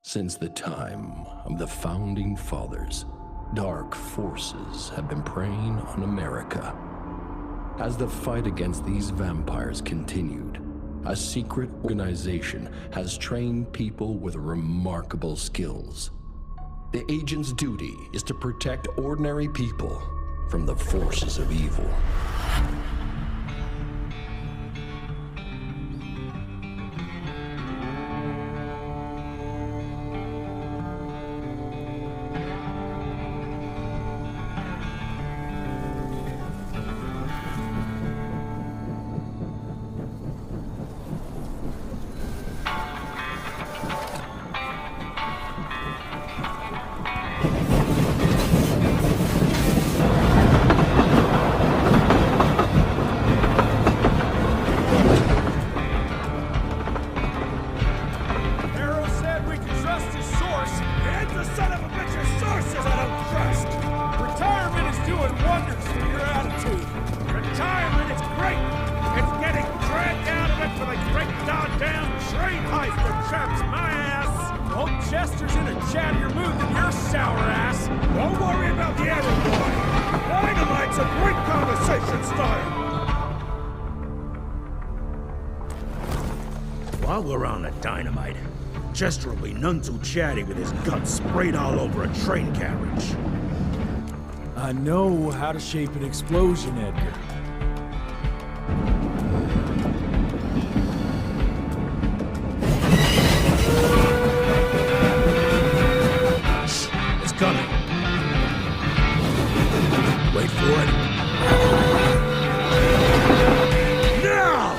Since the time of the Founding Fathers, dark forces have been preying on America. As the fight against these vampires continued, a secret organization has trained people with remarkable skills. The agent's duty is to protect ordinary people from the forces of evil. While we're on the dynamite, Chester will be none too chatty with his guts sprayed all over a train carriage. I know how to shape an explosion, Edgar. It's coming. Wait for it. Now!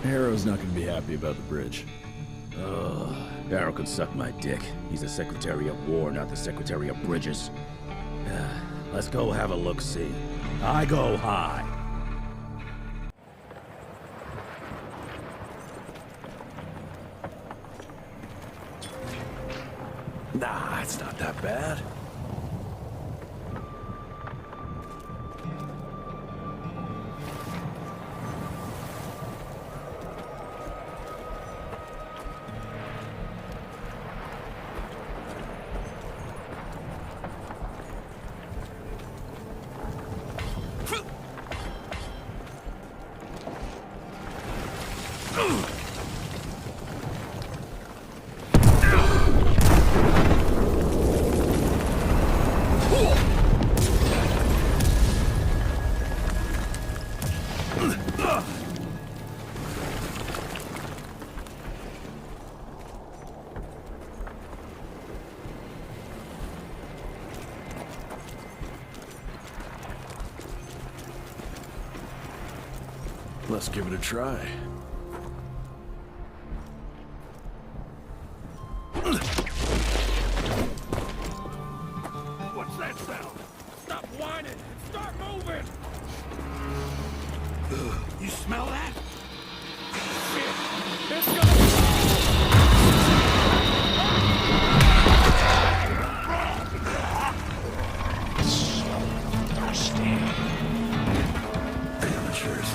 Harrow's not gonna be happy about the bridge. Harrow can suck my dick. He's the Secretary of War, not the Secretary of Bridges. Let's go have a look-see. I go high. Nah, it's not that bad. Let's give it a try. What's that sound? Stop whining and start moving! You smell that? Shit! It's gonna Amateurs.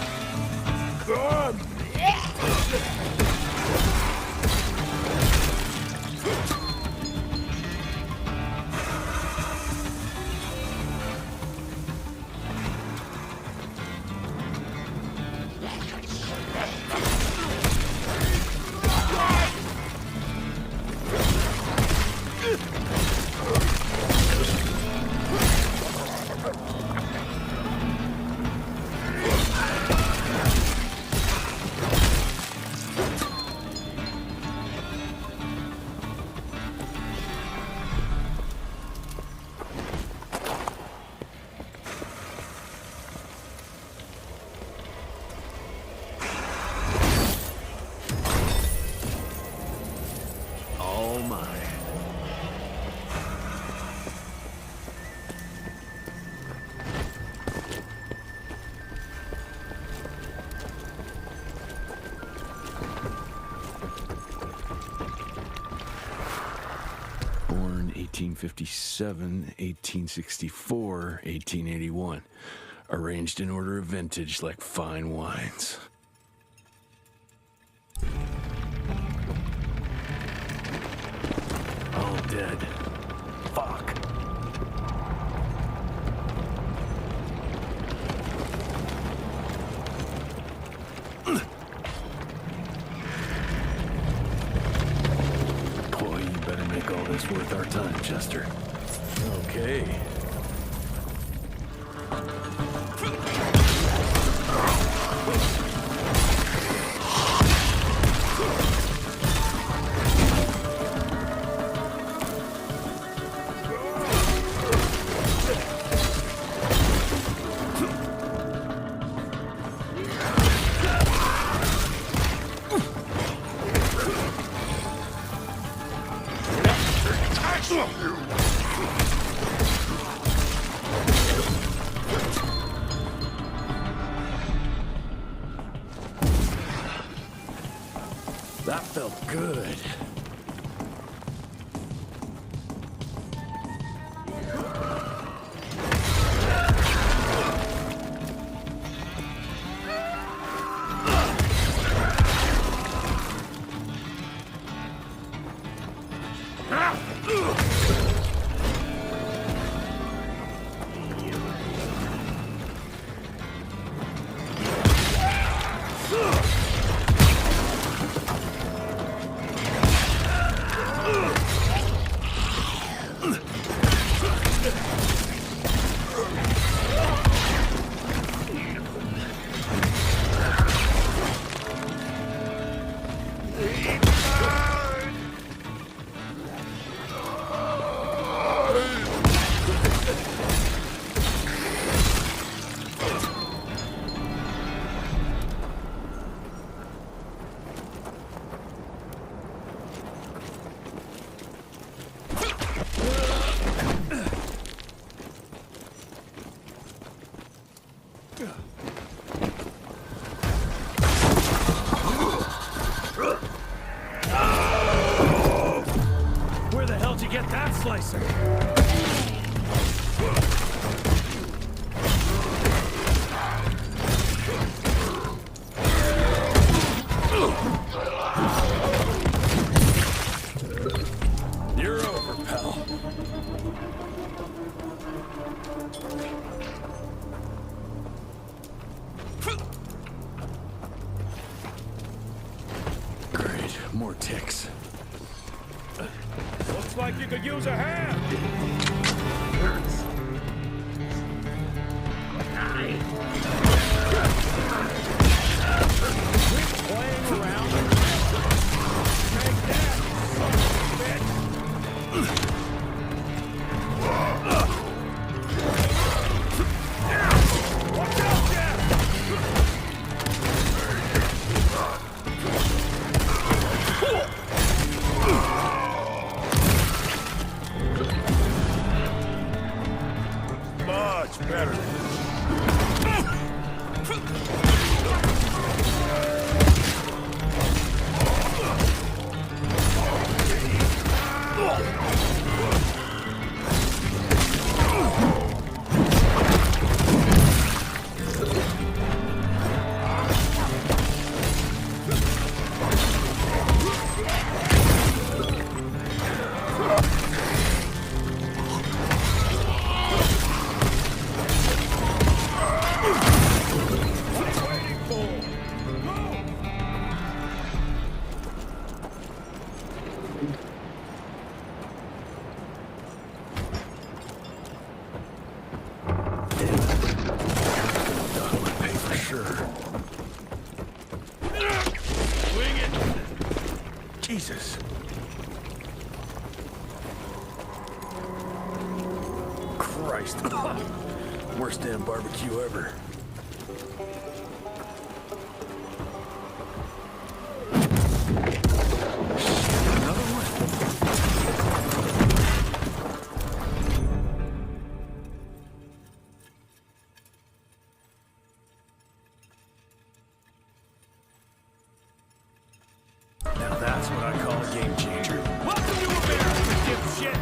1857, 1864, 1881. Arranged in order of vintage like fine wines. All dead. Fuck. Boy, you better make all this worth our time, Chester. Okay. That felt good. Where the hell did you get that slicer? You're over, pal. Great, more ticks. Looks like you could use a hand. Quit playing around. Take that, son of a bitch. Watch out, Jeff! Much better. Jesus. Christ. Worst damn barbecue ever. Another one? Now that's what I call a game changer. Welcome to America, dipshit!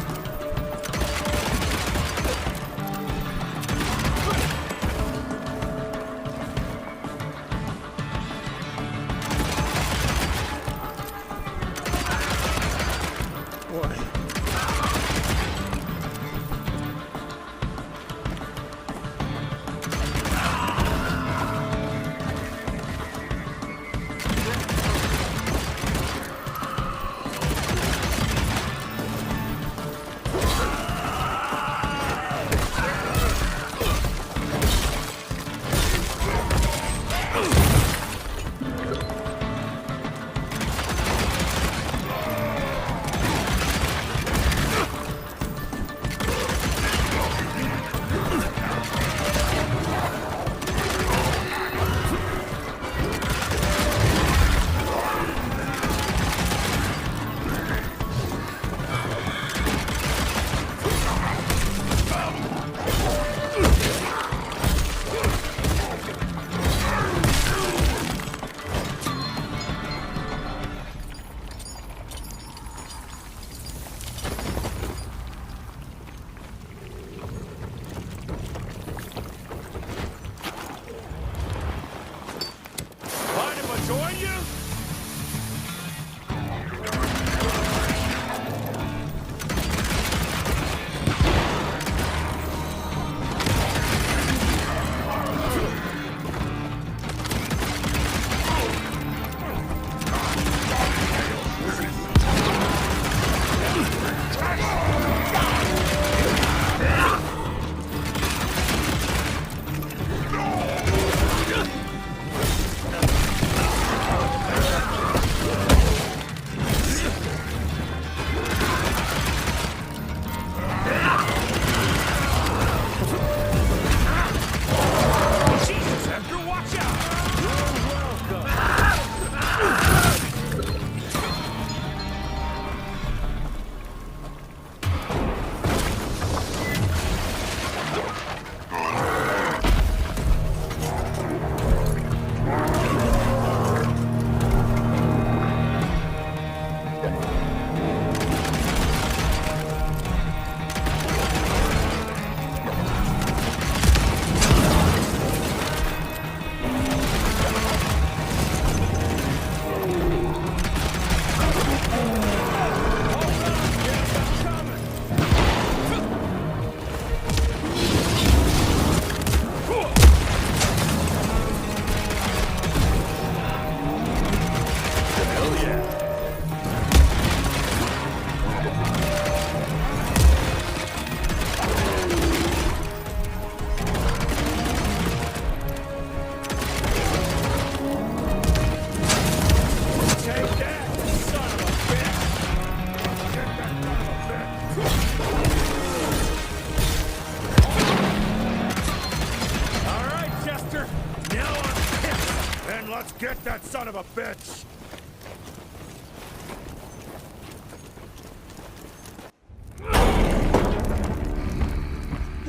Let's get that son of a bitch!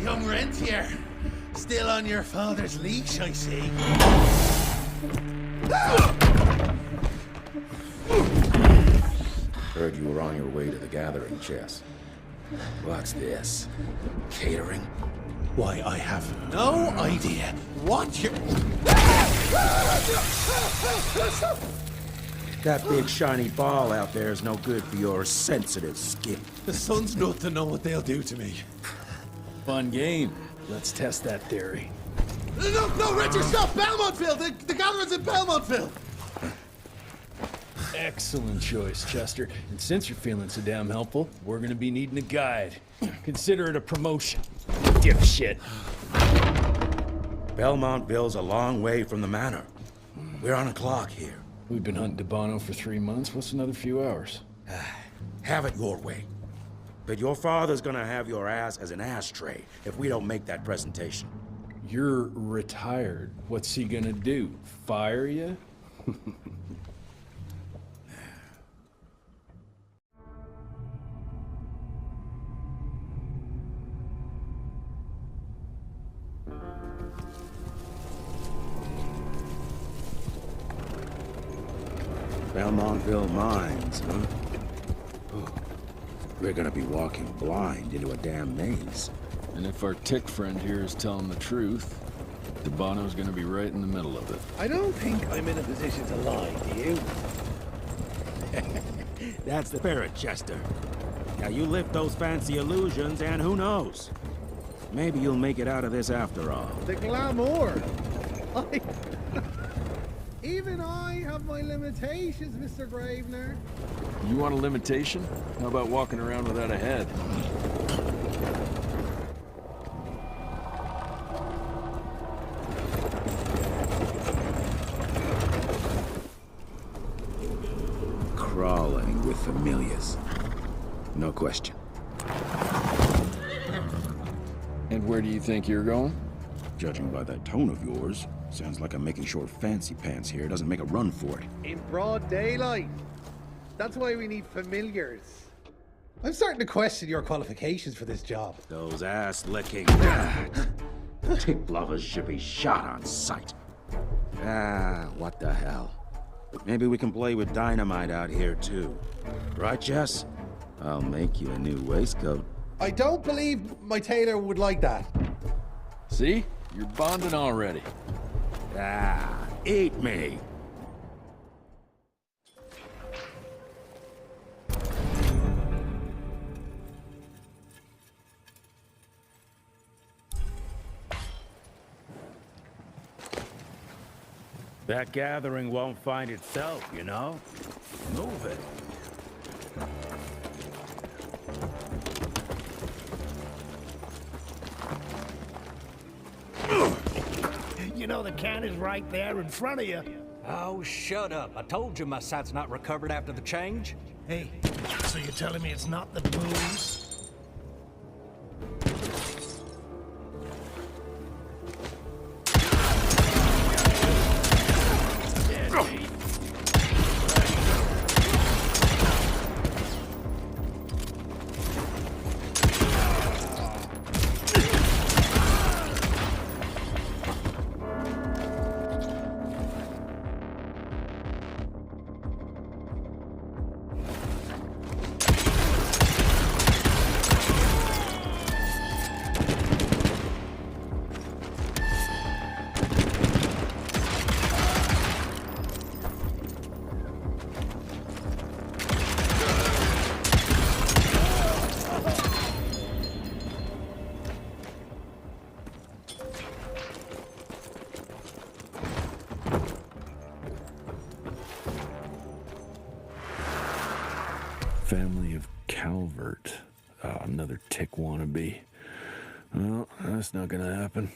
Young rentier, still on your father's leash, I see. Heard you were on your way to the gathering, Chess. What's this? Catering? Why, I have no idea what you're... That big shiny ball out there is no good for your sensitive skin. The sun's not to know what they'll do to me. Fun game. Let's test that theory. No, Richard, stop! Belmontville! The gathering's in Belmontville! Excellent choice, Chester. And since you're feeling so damn helpful, we're gonna be needing a guide. Consider it a promotion. Dipshit. Belmontville's a long way from the manor. We're on a clock here. We've been hunting Debano for 3 months. What's another few hours? Have it your way. But your father's gonna have your ass as an ashtray if we don't make that presentation. You're retired. What's he gonna do? Fire you? Belmontville Mines, huh? Oh, we're gonna be walking blind into a damn maze. And if our tick friend here is telling the truth, Debano's gonna be right in the middle of it. I don't think I'm in a position to lie, do you? That's the spirit, Chester. Now you lift those fancy illusions, and who knows? Maybe you'll make it out of this after all. The glamour! Even I have my limitations, Mr. Gravener. You want a limitation? How about walking around without a head? Crawling with familiars. No question. And where do you think you're going? Judging by that tone of yours, sounds like I'm making short fancy pants here. Doesn't make a run for it. In broad daylight. That's why we need familiars. I'm starting to question your qualifications for this job. Those ass-licking tick lovers should be shot on sight. What the hell? Maybe we can play with dynamite out here, too. Right, Jess? I'll make you a new waistcoat. I don't believe my tailor would like that. See? You're bonding already. Eat me! That gathering won't find itself, you know? Move it. You know the can is right there in front of you. Oh, shut up. I told you my sight's not recovered after the change. Hey, so you're telling me it's not the booze? Family of Calvert. Another tick wannabe. Well, that's not gonna happen.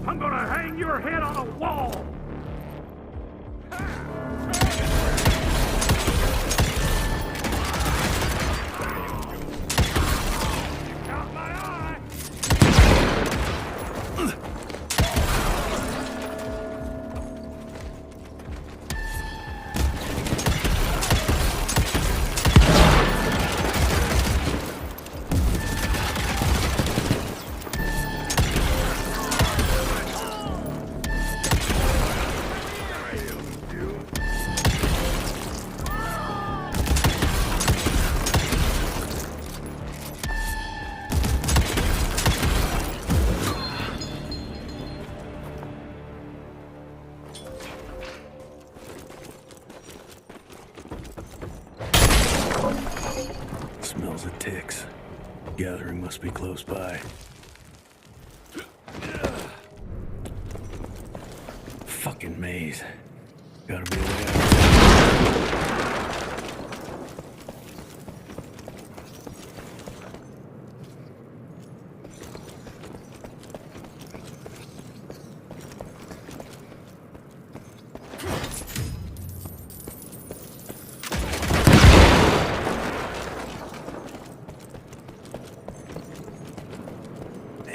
I'm gonna hang your head on a wall! Got my eye! Smells of ticks. Gathering must be close by. Fucking maze. Gotta be a way out.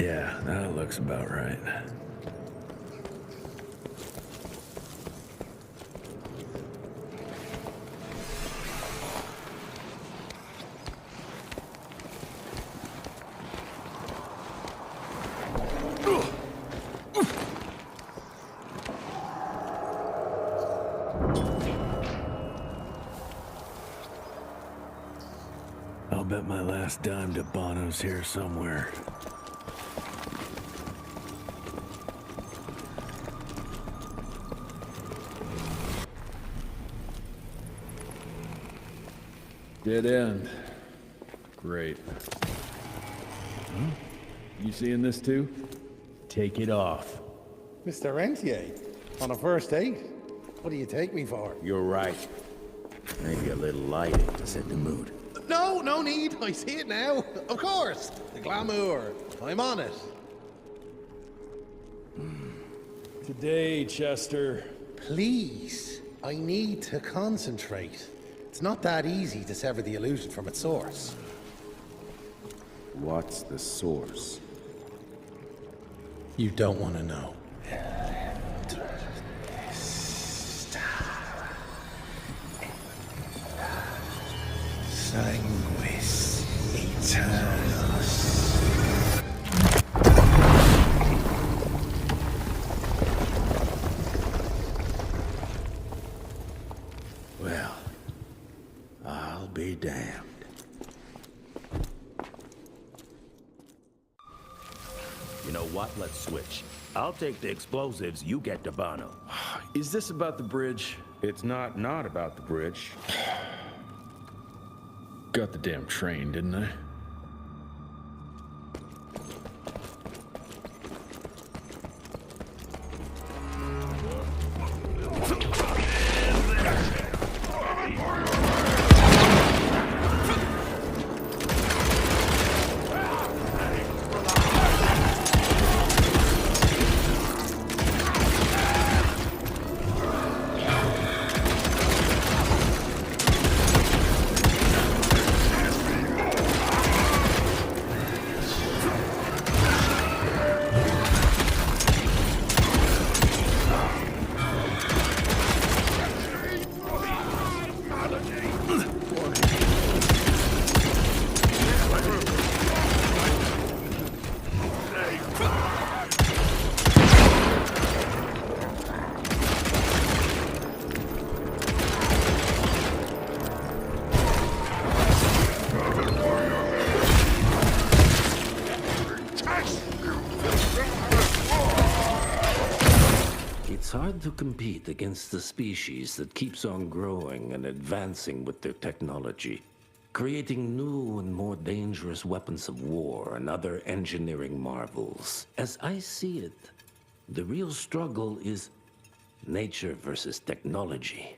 Yeah, that looks about right. I'll bet my last dime to Bono's here somewhere. Dead end. Great. Huh? You seeing this too? Take it off. Mr. Rentier, on a first date? What do you take me for? You're right. Maybe a little lighting to set the mood. No, no need. I see it now. Of course. The glamour. I'm on it. Today, Chester. Please. I need to concentrate. It's not that easy to sever the illusion from its source. What's the source? You don't want to know. Sanguis Eternus. Well, I'll be damned. You know what? Let's switch. I'll take the explosives, you get to Bono. Is this about the bridge? It's not about the bridge. Got the damn train, didn't I? It's hard to compete against the species that keeps on growing and advancing with their technology, creating new and more dangerous weapons of war and other engineering marvels. As I see it, the real struggle is nature versus technology,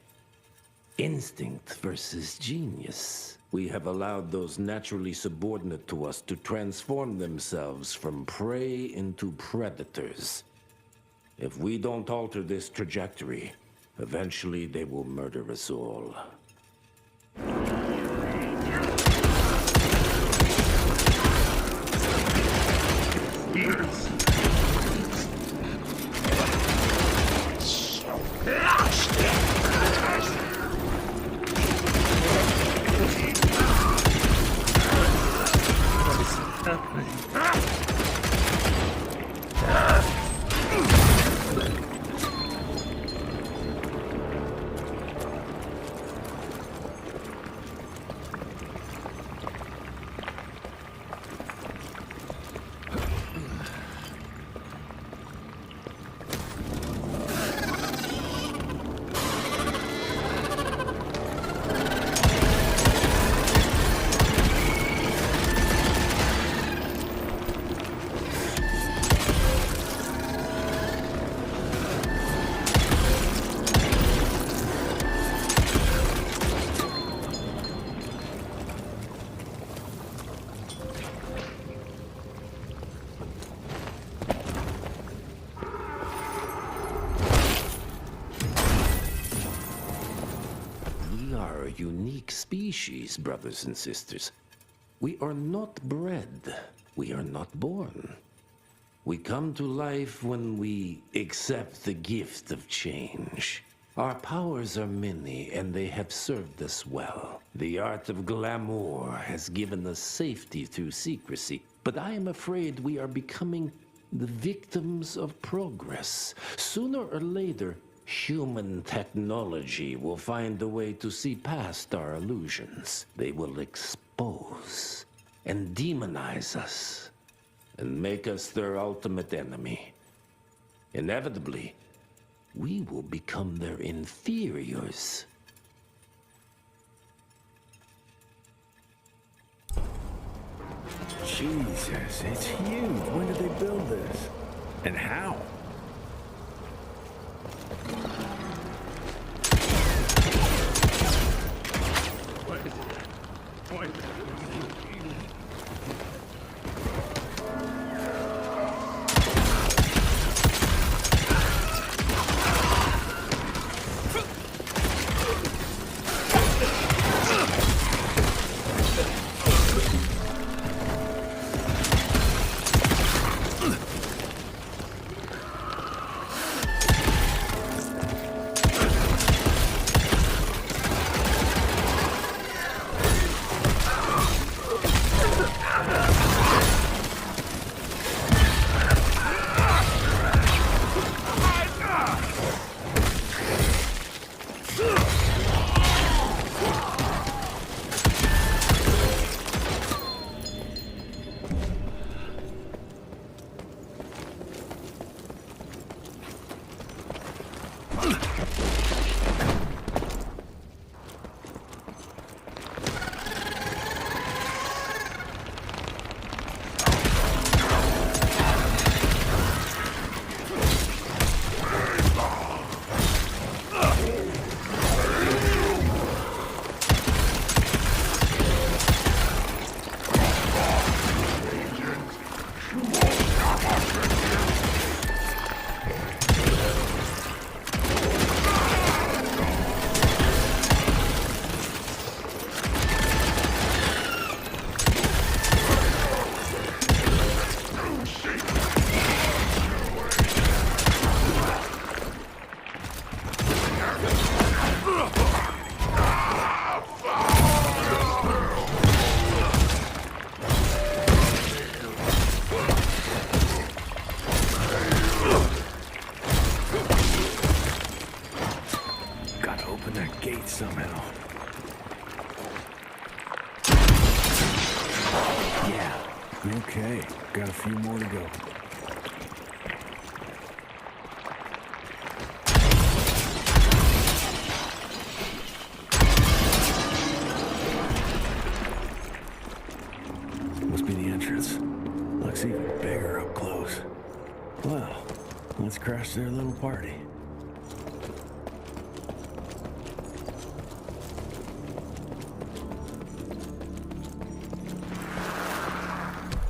instinct versus genius. We have allowed those naturally subordinate to us to transform themselves from prey into predators. If we don't alter this trajectory, eventually they will murder us all. Unique species, brothers and sisters. We are not bred. We are not born. We come to life when we accept the gift of change. Our powers are many, and they have served us well. The art of glamour has given us safety through secrecy, but I am afraid we are becoming the victims of progress. Sooner or later, human technology will find a way to see past our illusions. They will expose and demonize us and make us their ultimate enemy. Inevitably, we will become their inferiors. Jesus, it's huge. When did they build this? And how? Somehow. Yeah. Okay, got a few more to go. Must be the entrance. Looks even bigger up close. Well, let's crash their little party.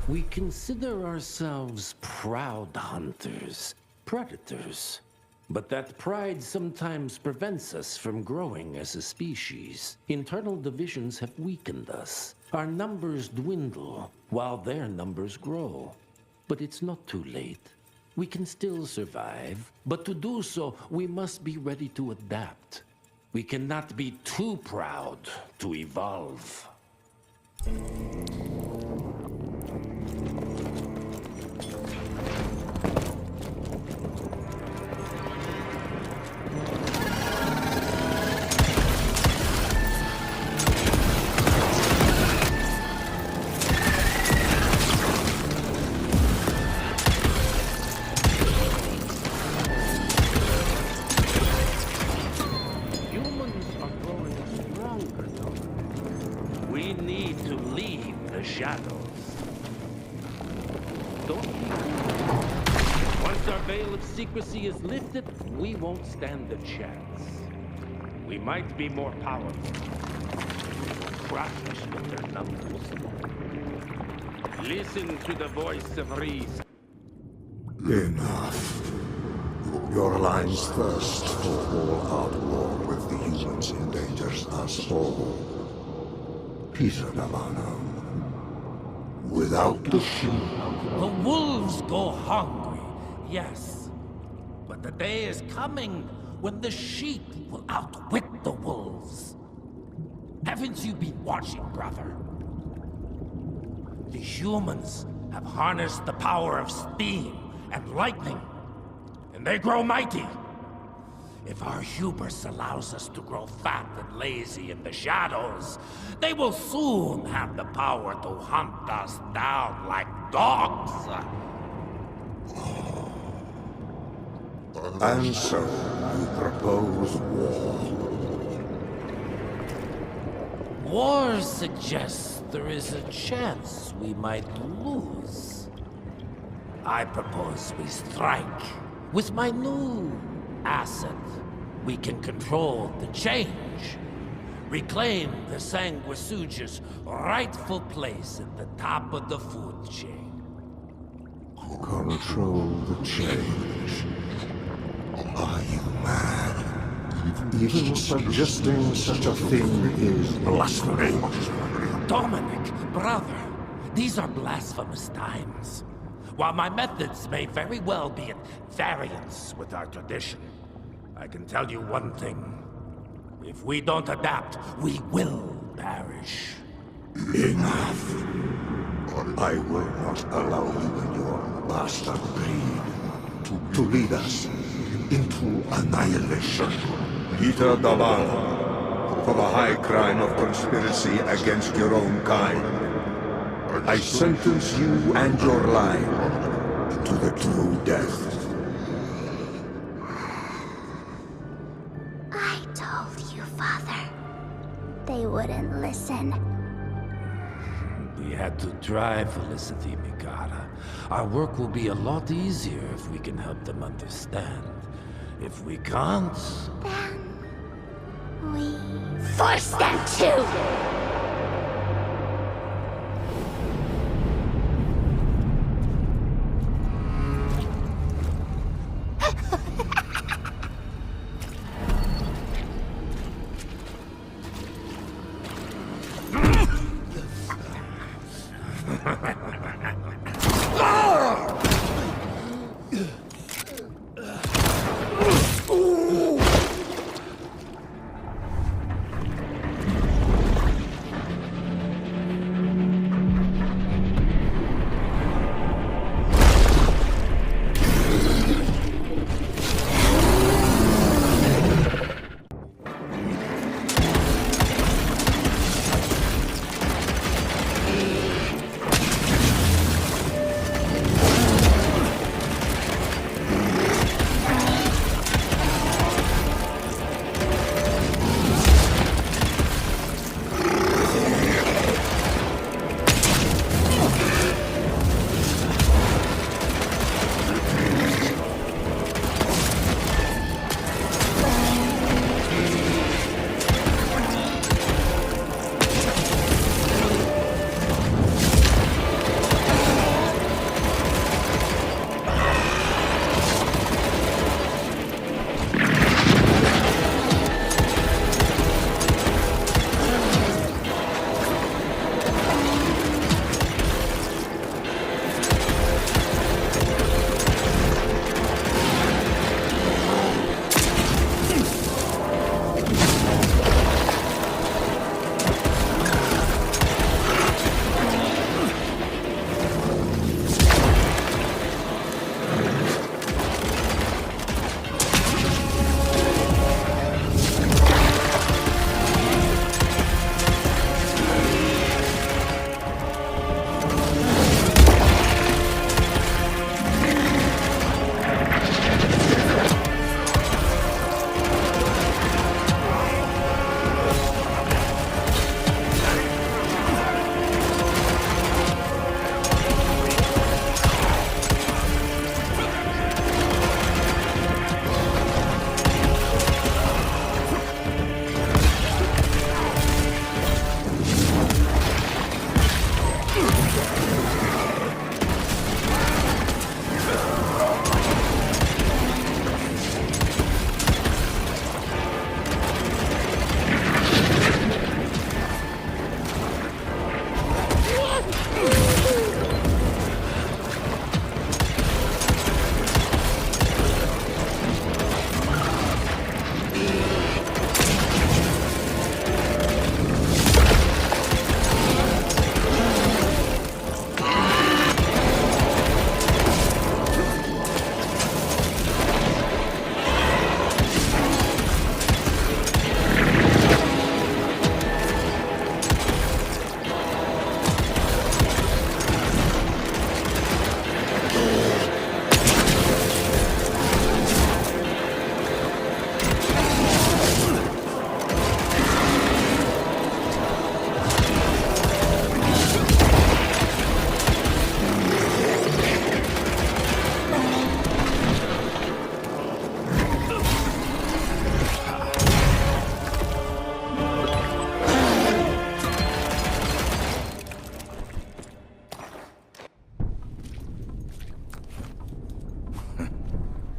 We consider ourselves proud hunters. predators. But that pride sometimes prevents us from growing as a species. Internal divisions have weakened us. Our numbers dwindle while their numbers grow. But it's not too late. We can still survive, but to do so, we must be ready to adapt. We cannot be too proud to evolve. We need to leave the shadows. Don't be fooled. Once our veil of secrecy is lifted, we won't stand a chance. We might be more powerful. We will crush with their numbers. Listen to the voice of reason. Enough. Your line's thirst for all-out war with the humans endangers us all. Peter Navano. Without the sheep. The wolves go hungry, yes. But the day is coming when the sheep will outwit the wolves. Haven't you been watching, brother? The humans have harnessed the power of steam and lightning, and they grow mighty. If our hubris allows us to grow fat and lazy in the shadows, they will soon have the power to hunt us down like dogs. And so, you propose war. War suggests there is a chance we might lose. I propose we strike. With my new asset, we can control the change. Reclaim the Sanguisuja's rightful place at the top of the food chain. Control the change. Are you mad? Even suggesting such a thing is blasphemy. Dominic, brother, these are blasphemous times. While my methods may very well be at variance with our tradition, I can tell you one thing. If we don't adapt, we will perish. Enough. I will not allow you and your bastard breed to lead us into annihilation. Peter Davano, for the high crime of conspiracy against your own kind, I sentence you and your line to the true death. I told you, Father. They wouldn't listen. We had to try, Felicity Mikata. Our work will be a lot easier if we can help them understand. If we can't... Then... we... force them to!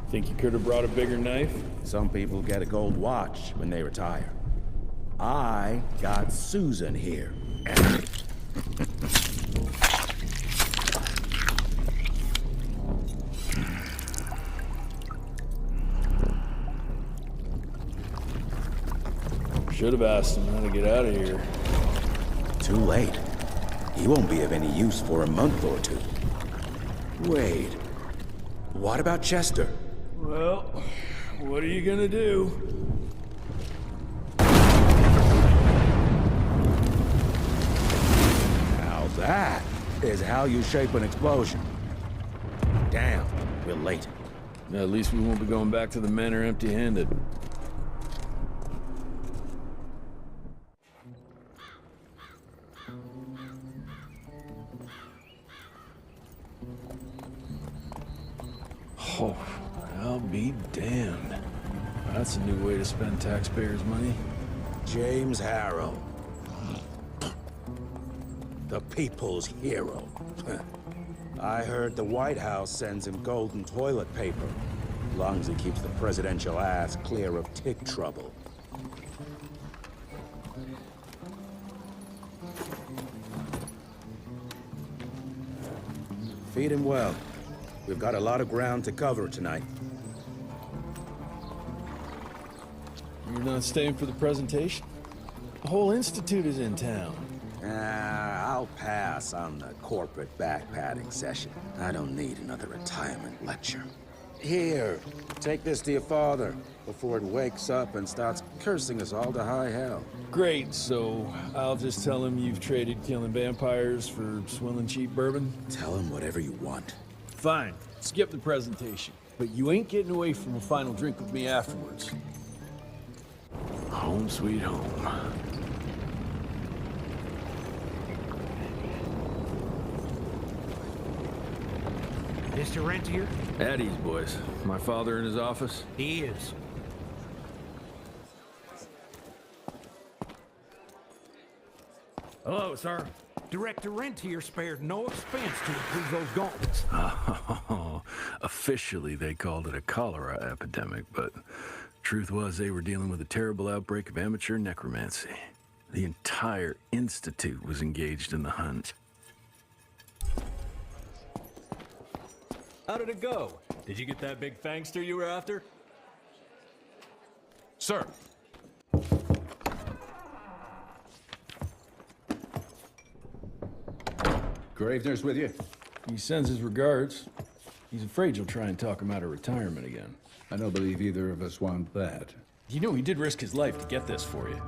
Think you could have brought a bigger knife? Some people get a gold watch when they retire. I got Susan here. Should have asked him how to get out of here. Too late. He won't be of any use for a month or two. Wait. What about Chester? Well, what are you gonna do? Now that is how you shape an explosion. Damn, we're late. At least we won't be going back to the manor empty-handed. Oh, I'll be damned. That's a new way to spend taxpayers' money. James Harrow. The people's hero. I heard the White House sends him golden toilet paper, as long as he keeps the presidential ass clear of tick trouble. Feed him well. We've got a lot of ground to cover tonight. You're not staying for the presentation? The whole institute is in town. I'll pass on the corporate backpatting session. I don't need another retirement lecture. Here, take this to your father before it wakes up and starts cursing us all to high hell. Great, so I'll just tell him you've traded killing vampires for swilling cheap bourbon? Tell him whatever you want. Fine, skip the presentation. But you ain't getting away from a final drink with me afterwards. Home sweet home. Mr. Rentier? At ease, boys. My father in his office? He is. Hello, sir. Director Rentier spared no expense to improve those gauntlets. Oh, officially they called it a cholera epidemic, but truth was they were dealing with a terrible outbreak of amateur necromancy. The entire institute was engaged in the hunt. How did it go? Did you get that big fangster you were after? Sir. Gravener's with you? He sends his regards. He's afraid you'll try and talk him out of retirement again. I don't believe either of us want that. You know he did risk his life to get this for you.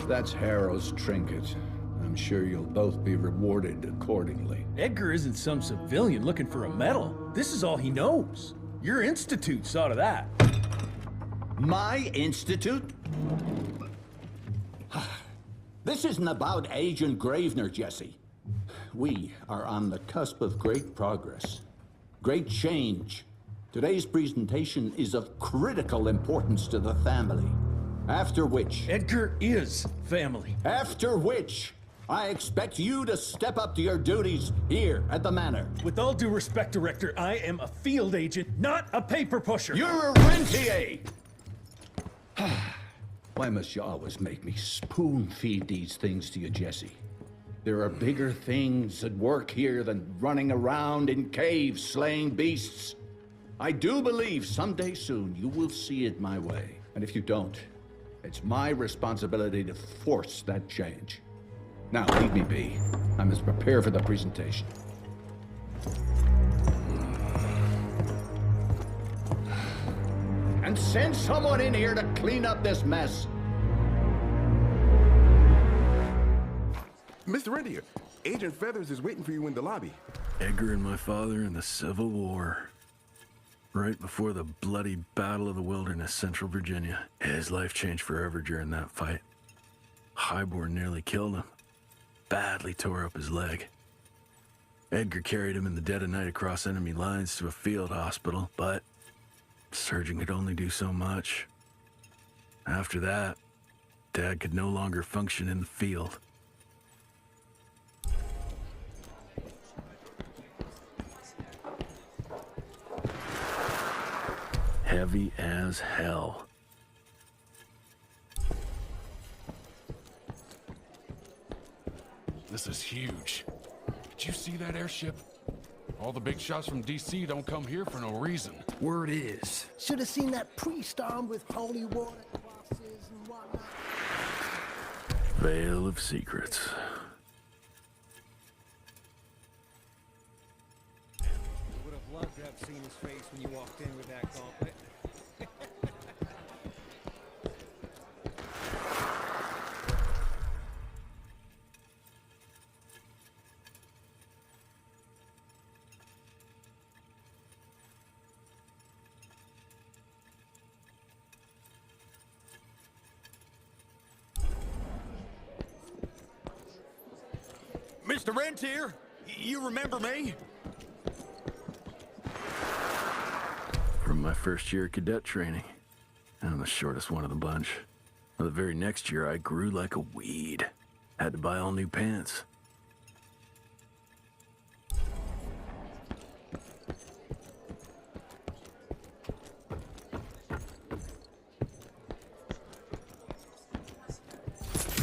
That's Harrow's trinket. I'm sure you'll both be rewarded accordingly. Edgar isn't some civilian looking for a medal. This is all he knows. Your institute saw to that. My institute? This isn't about Agent Gravener, Jesse. We are on the cusp of great progress, great change. Today's presentation is of critical importance to the family. After which... Edgar is family. After which, I expect you to step up to your duties here at the manor. With all due respect, Director, I am a field agent, not a paper pusher. You're a rentier! Why must you always make me spoon-feed these things to you, Jesse? There are bigger things at work here than running around in caves slaying beasts. I do believe someday soon you will see it my way. And if you don't, it's my responsibility to force that change. Now, leave me be. I must prepare for the presentation. And send someone in here to clean up this mess. Mr. Rentier, Agent Feathers is waiting for you in the lobby. Edgar and my father in the Civil War. Right before the bloody Battle of the Wilderness, Central Virginia. His life changed forever during that fight. Highborn nearly killed him. Badly tore up his leg. Edgar carried him in the dead of night across enemy lines to a field hospital, but the surgeon could only do so much. After that, Dad could no longer function in the field. Heavy as hell. This is huge. Did you see that airship? All the big shots from DC don't come here for no reason. Word is. Should have seen that priest armed with holy water crosses and whatnot. Veil of Secrets. I would have loved to have seen his face when you walked in with that gauntlet. Mr. Rentier, you remember me? From my first year of cadet training. I'm the shortest one of the bunch. Well, the very next year, I grew like a weed. Had to buy all new pants.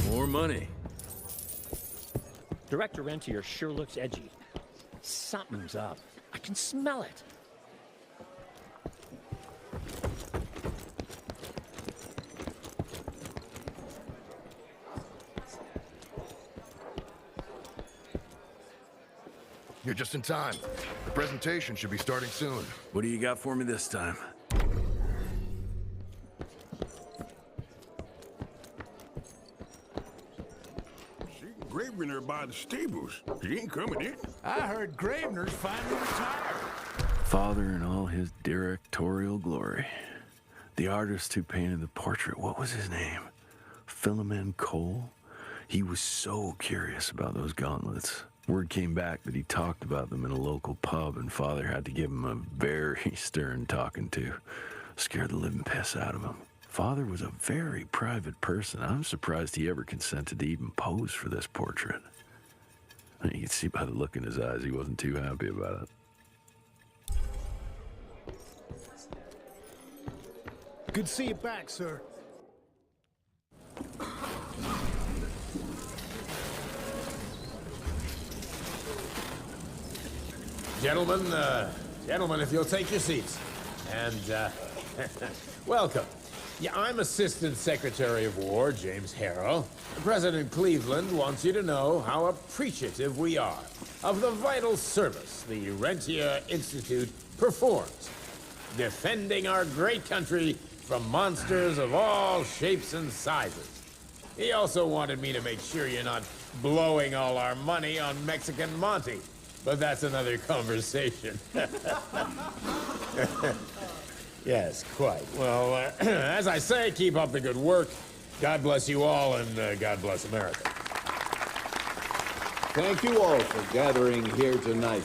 More money. Director Rentier sure looks edgy. Something's up. I can smell it. You're just in time. The presentation should be starting soon. What do you got for me this time? Gravener by the stables. He ain't coming in. I heard Gravener's finally retired. Father in all his directorial glory. The artist who painted the portrait, what was his name? Philomen Cole? He was so curious about those gauntlets. Word came back that he talked about them in a local pub, and Father had to give him a very stern talking to. Scared the living piss out of him. Father was a very private person. I'm surprised he ever consented to even pose for this portrait. You can see by the look in his eyes he wasn't too happy about it. Good to see you back, sir. Gentlemen, if you'll take your seats. And, welcome. Yeah, I'm Assistant Secretary of War, James Harrow. President Cleveland wants you to know how appreciative we are of the vital service the Rentier Institute performs, defending our great country from monsters of all shapes and sizes. He also wanted me to make sure you're not blowing all our money on Mexican Monty, but that's another conversation. Yes, quite. Well, as I say, keep up the good work. God bless you all, and God bless America. Thank you all for gathering here tonight.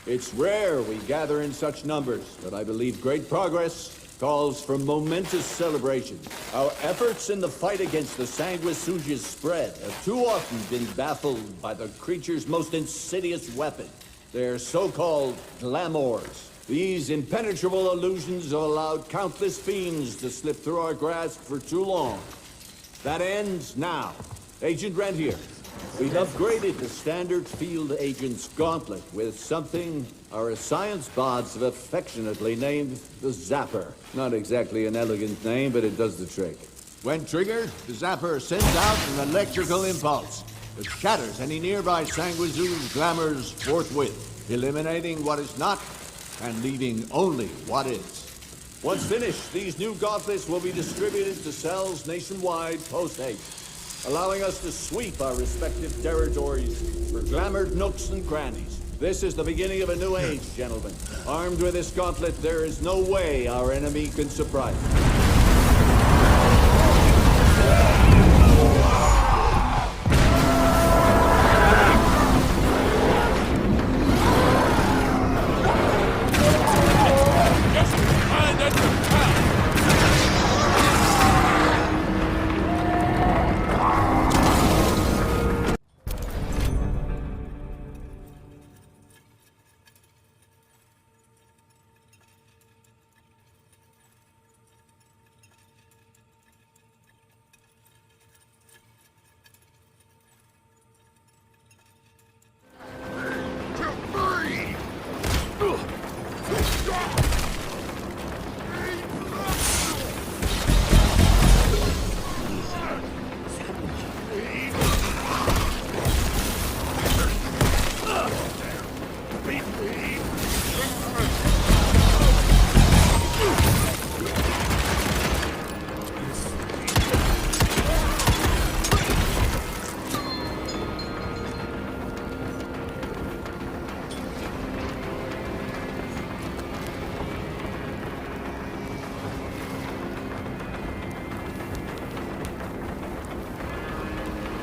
It's rare we gather in such numbers, but I believe great progress calls for momentous celebration. Our efforts in the fight against the sanguisuga's spread have too often been baffled by the creature's most insidious weapon, their so-called glamours. These impenetrable illusions have allowed countless fiends to slip through our grasp for too long. That ends now. Agent Rentier, we've upgraded the standard field agent's gauntlet with something our science bots have affectionately named the Zapper. Not exactly an elegant name, but it does the trick. When triggered, the Zapper sends out an electrical impulse that shatters any nearby sanguisuga's glamours forthwith, eliminating what is not and leaving only what is. Once finished, these new gauntlets will be distributed to cells nationwide post-haste, allowing us to sweep our respective territories for glamored nooks and crannies. This is the beginning of a new age, gentlemen. Armed with this gauntlet, there is no way our enemy can surprise us.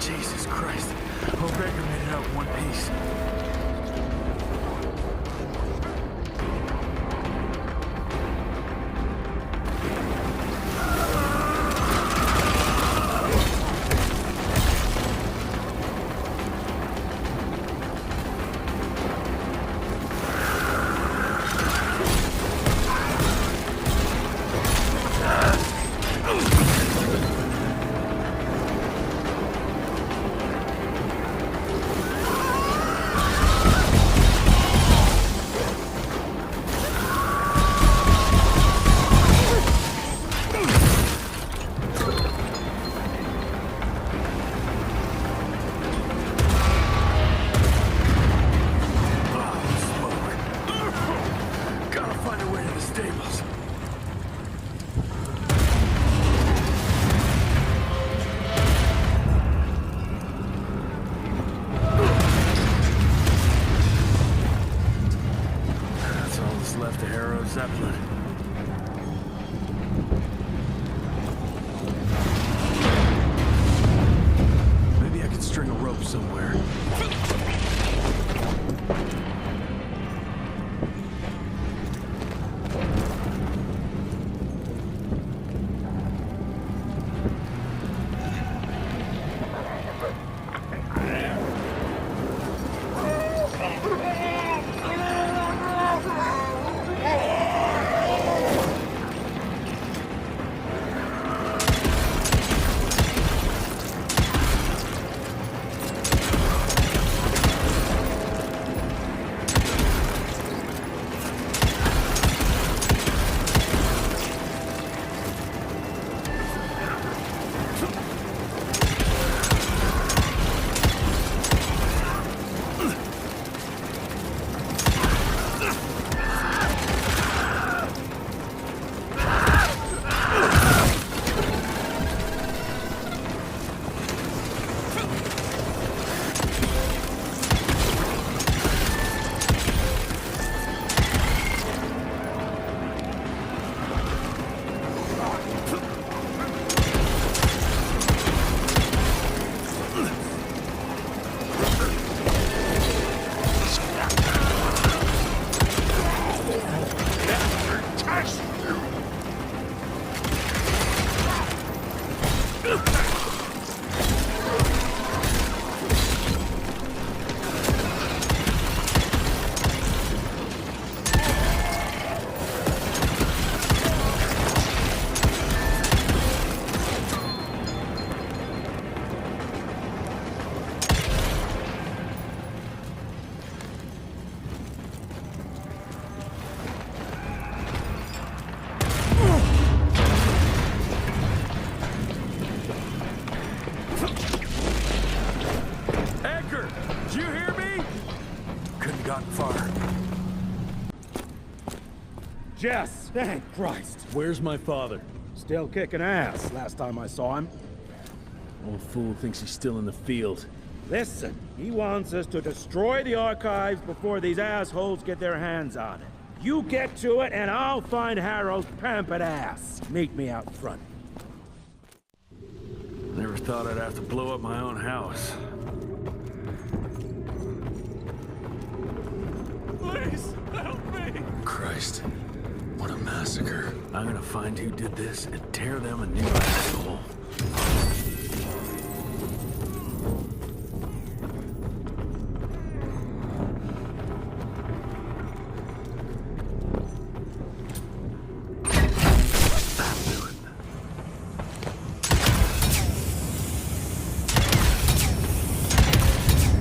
Jesus Christ. Hope Edgar made it out in one piece. Left to Harrow Zeppelin. Maybe I could string a rope somewhere. Jess, thank Christ. Where's my father? Still kicking ass, last time I saw him. Old fool thinks he's still in the field. Listen, he wants us to destroy the archives before these assholes get their hands on it. You get to it, and I'll find Harrow's pampered ass. Meet me out front. Never thought I'd have to blow up my own house. Please, help me! Christ, what a massacre. I'm gonna find who did this and tear them a new asshole.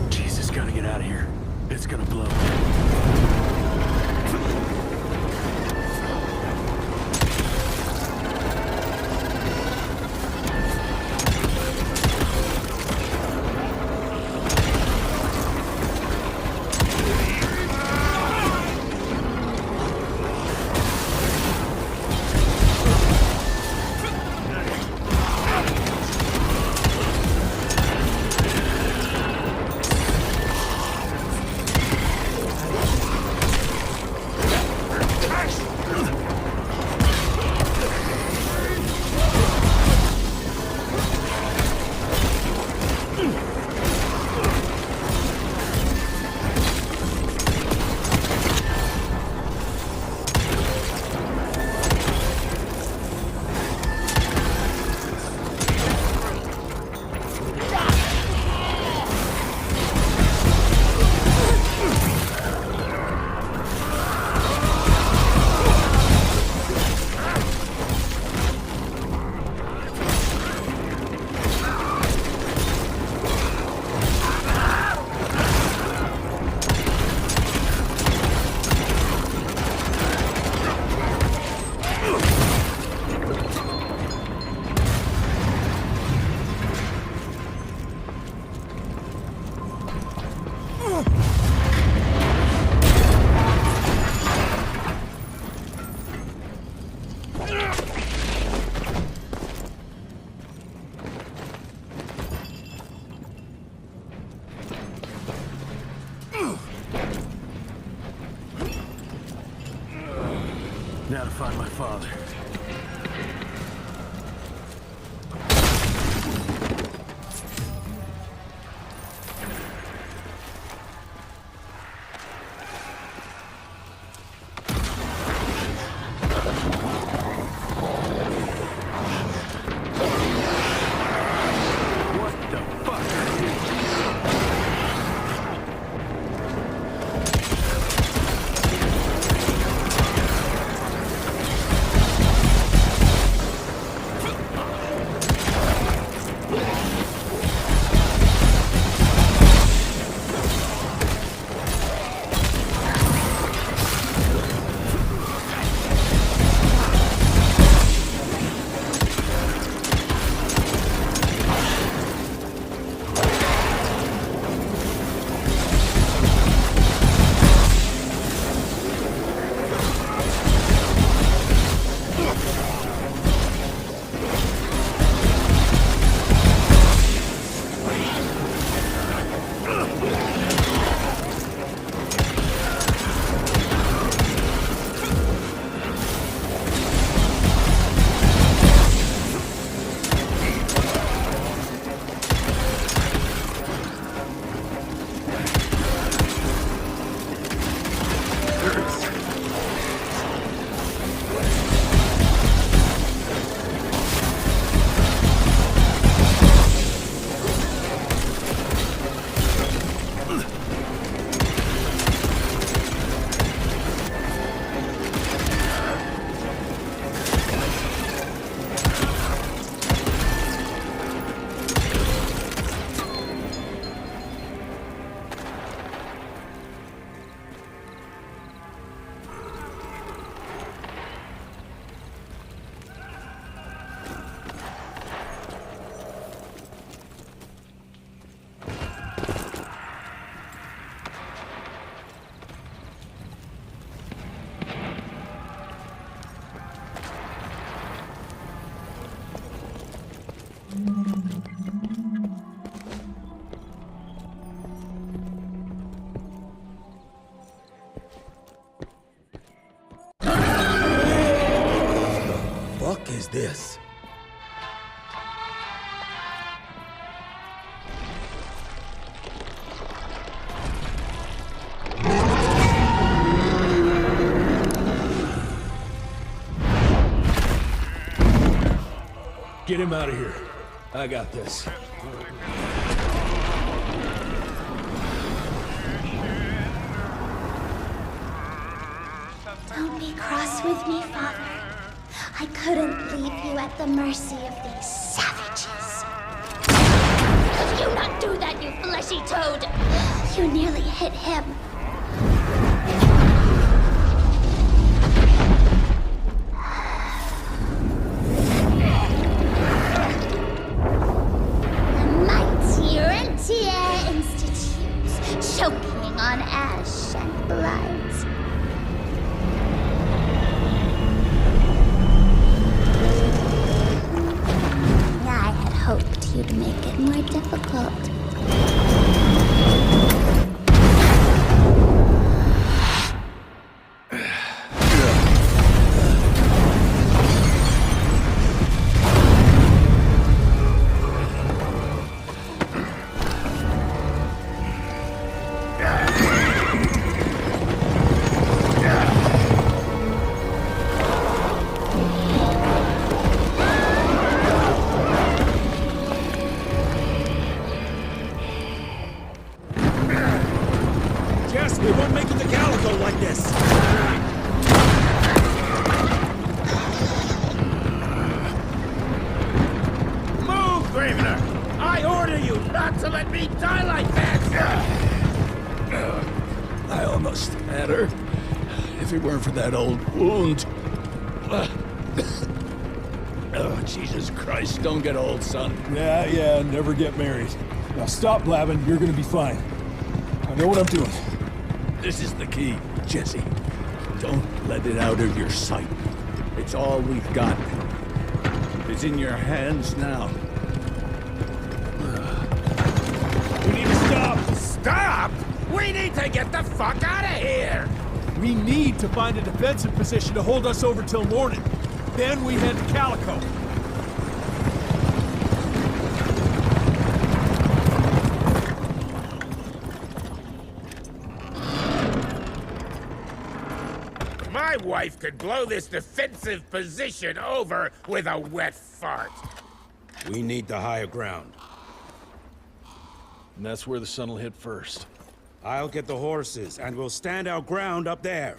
Jesus, gotta get out of here. It's gonna blow. Now to find my father. Fuck is this? Get him out of here. I got this. Don't be cross with me, Father. I couldn't leave you at the mercy of these savages. Could you not do that, you fleshy toad? You nearly hit him. The mighty Rentier Institute, choking on ash and blood. I had hoped you'd make it more difficult. We won't make it to Calico like this! Move, Gravener! I order you not to let me die like that! I almost had her. If it weren't for that old wound. Oh, Jesus Christ, don't get old, son. Yeah, never get married. Now stop blabbing, you're gonna be fine. I know what I'm doing. This is the key, Jesse. Don't let it out of your sight. It's all we've got. It's in your hands now. We need to stop! Stop?! We need to get the fuck out of here! We need to find a defensive position to hold us over till morning. Then we head to Calico. My wife could blow this defensive position over with a wet fart. We need the higher ground. And that's where the sun will hit first. I'll get the horses, and we'll stand our ground up there.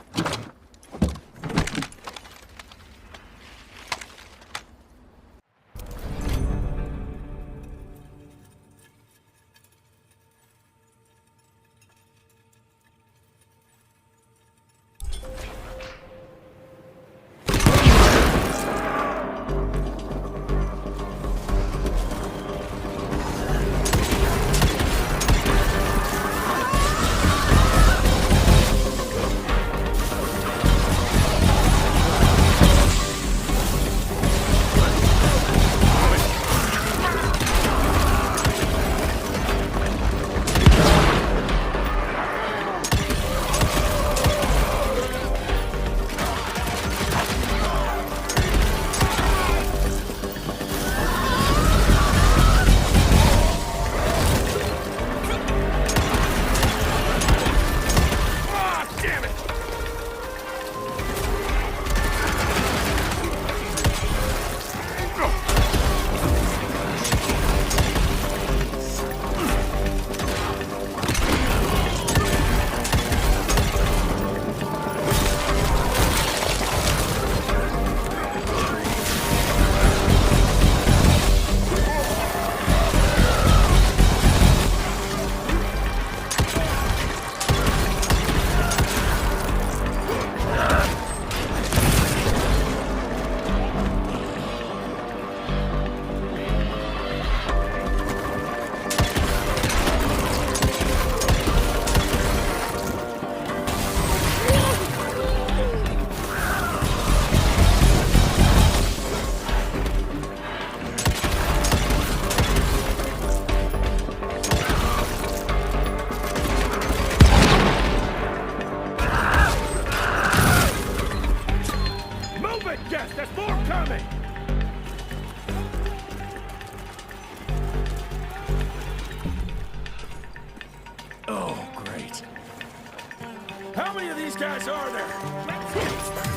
How many of these guys are there? Let's hit!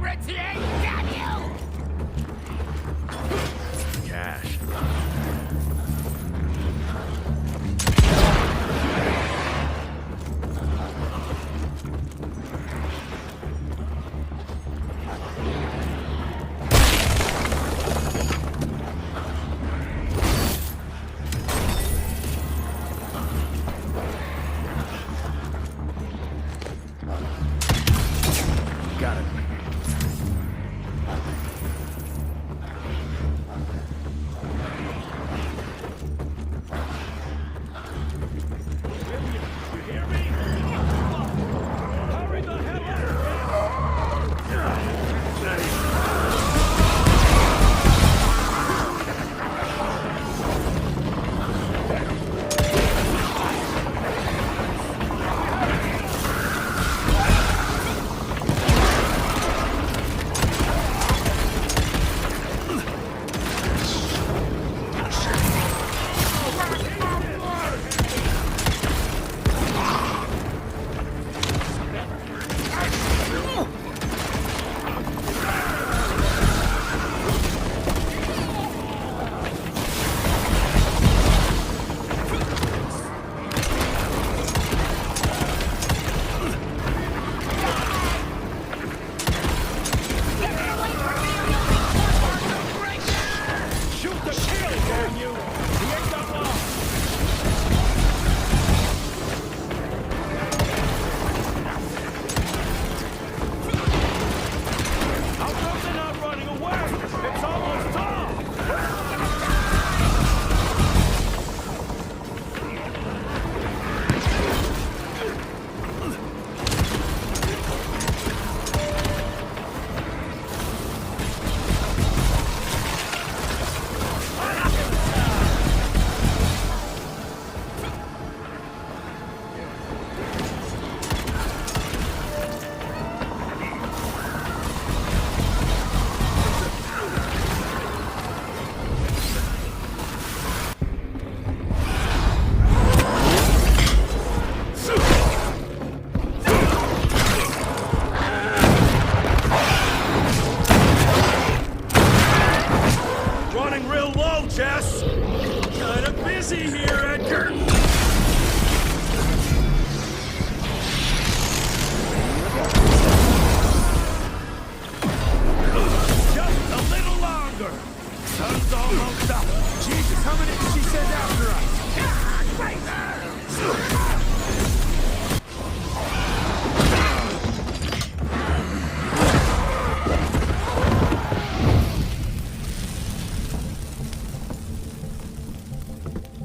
pirates, damn you! Cash. Got it.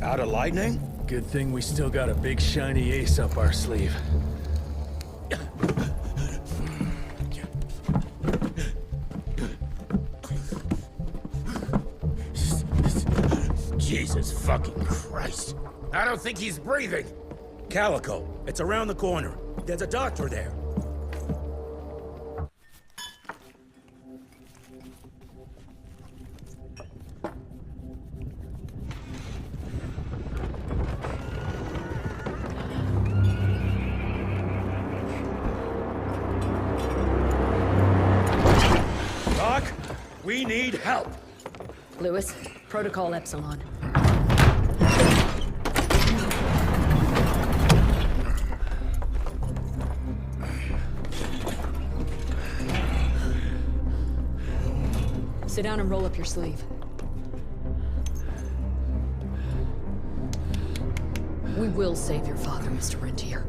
Out of lightning? Good thing we still got a big shiny ace up our sleeve. Jesus fucking Christ. I don't think he's breathing. Calico, it's around the corner. There's a doctor there. Doc, we need help. Lewis, Protocol Epsilon. Sit down and roll up your sleeve. We will save your father, Mr. Rentier.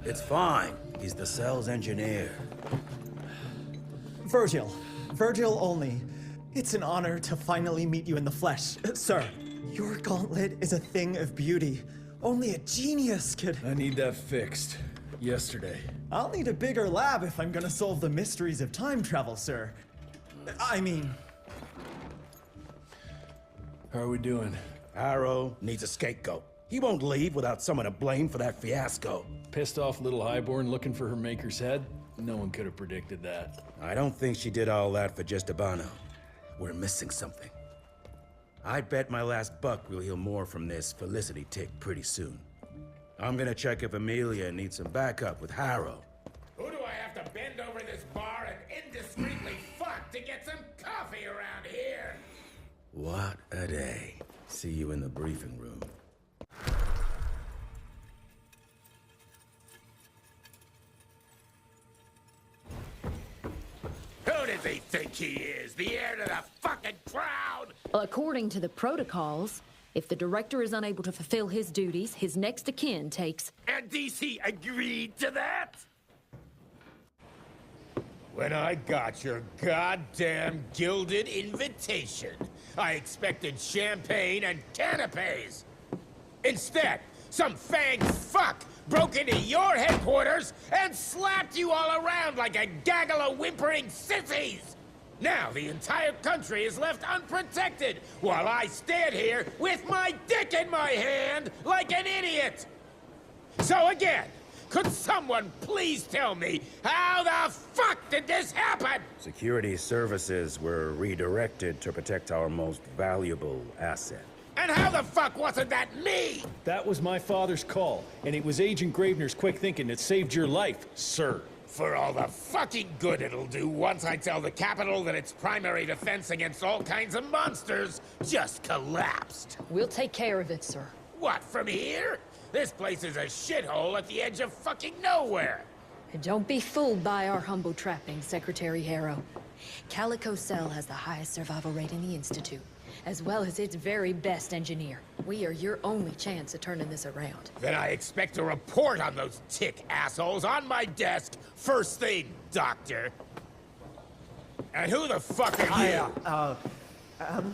It's fine. He's the cell's engineer. Virgil. Virgil only. It's an honor to finally meet you in the flesh. Sir, your gauntlet is a thing of beauty. Only a genius could... I need that fixed. Yesterday. I'll need a bigger lab if I'm gonna solve the mysteries of time travel, sir. I mean... How are we doing? Harrow needs a scapegoat. He won't leave without someone to blame for that fiasco. Pissed off little highborn looking for her maker's head? No one could have predicted that. I don't think she did all that for just Abano. We're missing something. I bet my last buck we'll hear more from this Felicity tick pretty soon. I'm gonna check if Amelia needs some backup with Harrow. Who do I have to bend over this bar and indiscreetly fuck to get some coffee around here? What a day. See you in the briefing room. Who does he think he is? The heir to the fucking crown? According to the protocols, if the director is unable to fulfill his duties, his next of kin takes... And DC agreed to that? When I got your goddamn gilded invitation, I expected champagne and canapes. Instead, some fang fuck broke into your headquarters and slapped you all around like a gaggle of whimpering sissies! Now the entire country is left unprotected while I stand here with my dick in my hand like an idiot! So again, could someone please tell me how the fuck did this happen? Security services were redirected to protect our most valuable asset. And how the fuck wasn't that me? That was my father's call, and it was Agent Gravener's quick thinking that saved your life, sir. For all the fucking good it'll do once I tell the Capitol that its primary defense against all kinds of monsters just collapsed. We'll take care of it, sir. What, from here? This place is a shithole at the edge of fucking nowhere. And don't be fooled by our humble trappings, Secretary Harrow. Calico Cell has the highest survival rate in the Institute, as well as its very best engineer. We are your only chance of turning this around. Then I expect a report on those tick assholes on my desk first thing, Doctor. And who the fuck are you?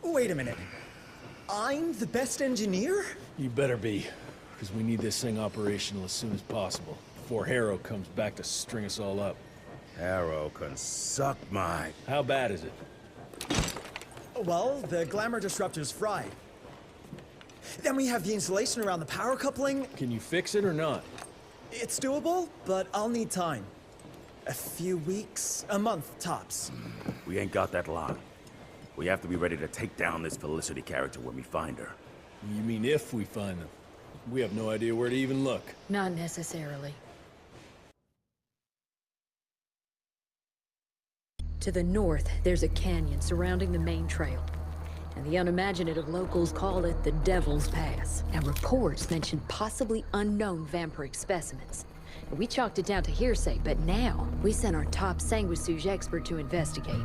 Wait a minute. I'm the best engineer? You better be, because we need this thing operational as soon as possible, before Harrow comes back to string us all up. Harrow can suck my... How bad is it? Well, the glamour disruptor's fried. Then we have the insulation around the power coupling. Can you fix it or not? It's doable, but I'll need time. A few weeks, a month tops. We ain't got that long. We have to be ready to take down this Felicity character when we find her. You mean if we find them? We have no idea where to even look. Not necessarily. To the north, there's a canyon surrounding the main trail. And the unimaginative locals call it the Devil's Pass. And reports mention possibly unknown vampiric specimens. We chalked it down to hearsay, but now we sent our top sanguisuge expert to investigate.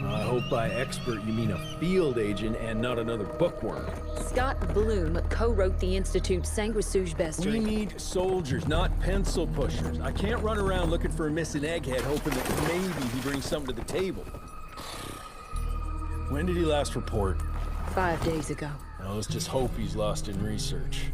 I hope by expert you mean a field agent and not another bookworm. Scott Bloom co-wrote the Institute's sanguisuge bestiary. We need soldiers, not pencil pushers. I can't run around looking for a missing egghead hoping that maybe he brings something to the table. When did he last report? 5 days ago. Now let's just hope he's lost in research.